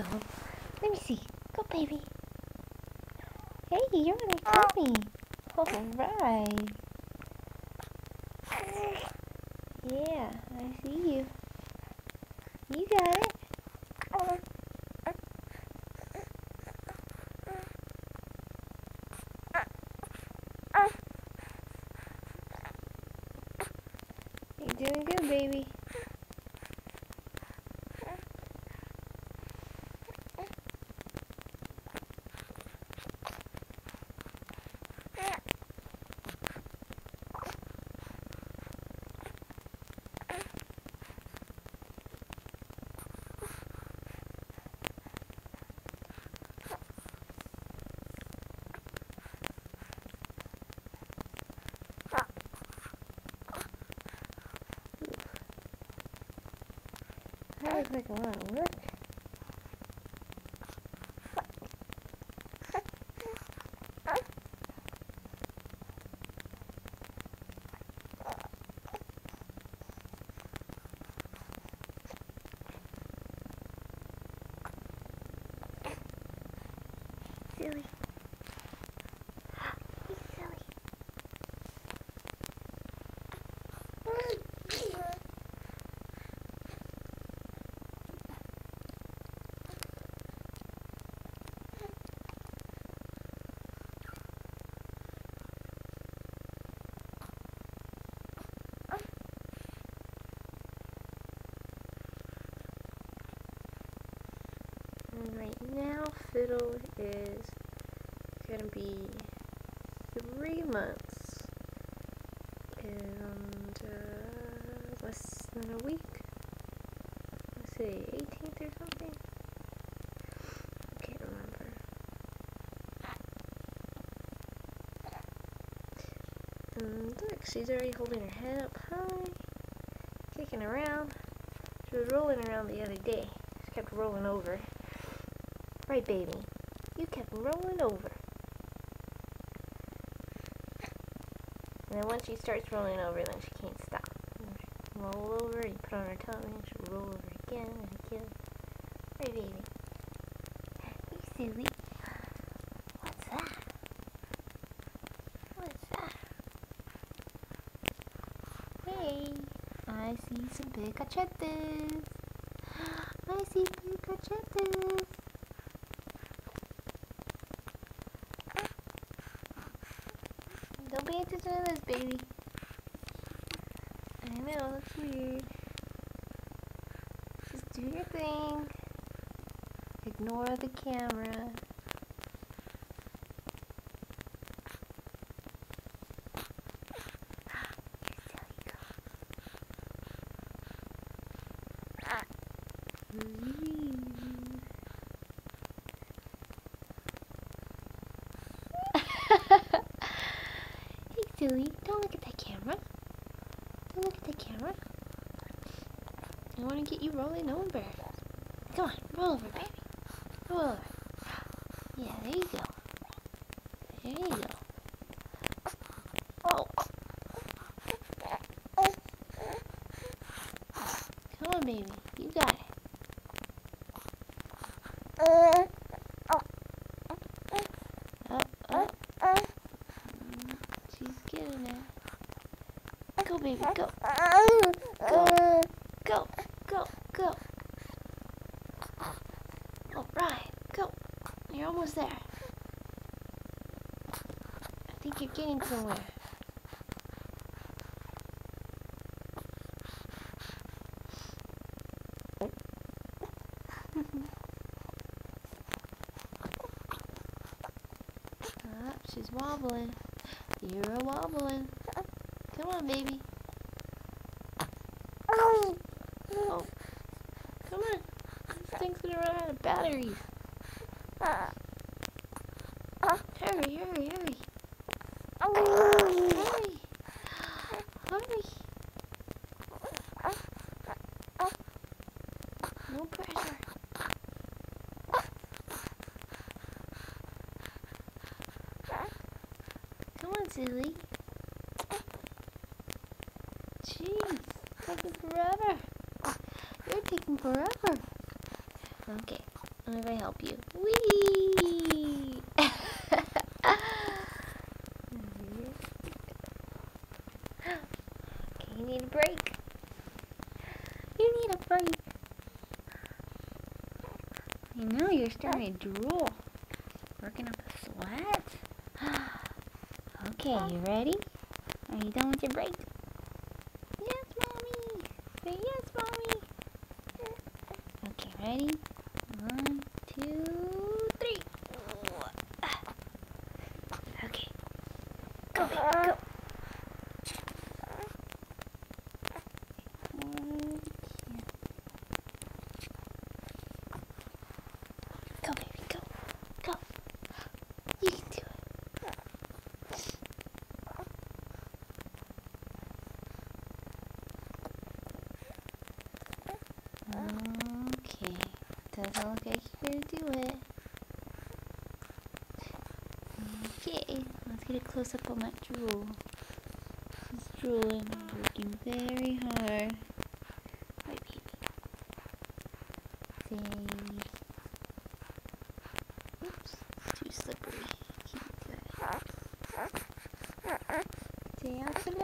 go. Let me see. Go, baby. Hey, you're on my tummy. Alright. Yeah, I see you. You got it. You're doing good, baby. That looks like a lot of work. Silly. He's silly. And right now, Fiddle is gonna be 3 months and less than a week. Let's see, 18th or something? I can't remember. And look, she's already holding her head up high, kicking around. She was rolling around the other day. She kept rolling over. Right, baby? You kept rolling over. And then once she starts rolling over, then she can't stop. Roll over, you put on her tummy, and she'll roll over again and again. Right, baby? You silly. What's that? What's that? Hey, I see some big cachetes. I see big cachetes. Don't pay attention to this, baby. I know, it's weird. Just do your thing. Ignore the camera. Hey, silly, don't look at that camera. Don't look at the camera. I want to get you rolling over. Come on, roll over, baby. Roll over. Yeah, there you go. There you go. Oh. Come on, baby. You got it. Up. She's getting it. Go, baby, go. Go. All right, go. You're almost there. I think you're getting somewhere. She's wobbling. You're wobbling. Come on, baby. Oh. Come on. This thing's gonna run out of batteries. Hurry. Hurry. No pressure. Come on, silly. Jeez, taking forever. You're taking forever. Okay. What if I help you? Whee! Okay, you need a break. You need a break. I know, you're starting to drool. Working up a sweat. Okay, you ready? Are you done with your break? Yes, Mommy. Say yes, Mommy. Okay, ready? 1, 2, 3. Okay. Go, baby, go. Go, baby, go. Go. You can do it. Okay. Doesn't look like you're gonna do it. Okay. Let's get a close up on that drool. She's drooling, working very hard. Right, baby. Oops, it's too slippery. Can't do that. Stay out for the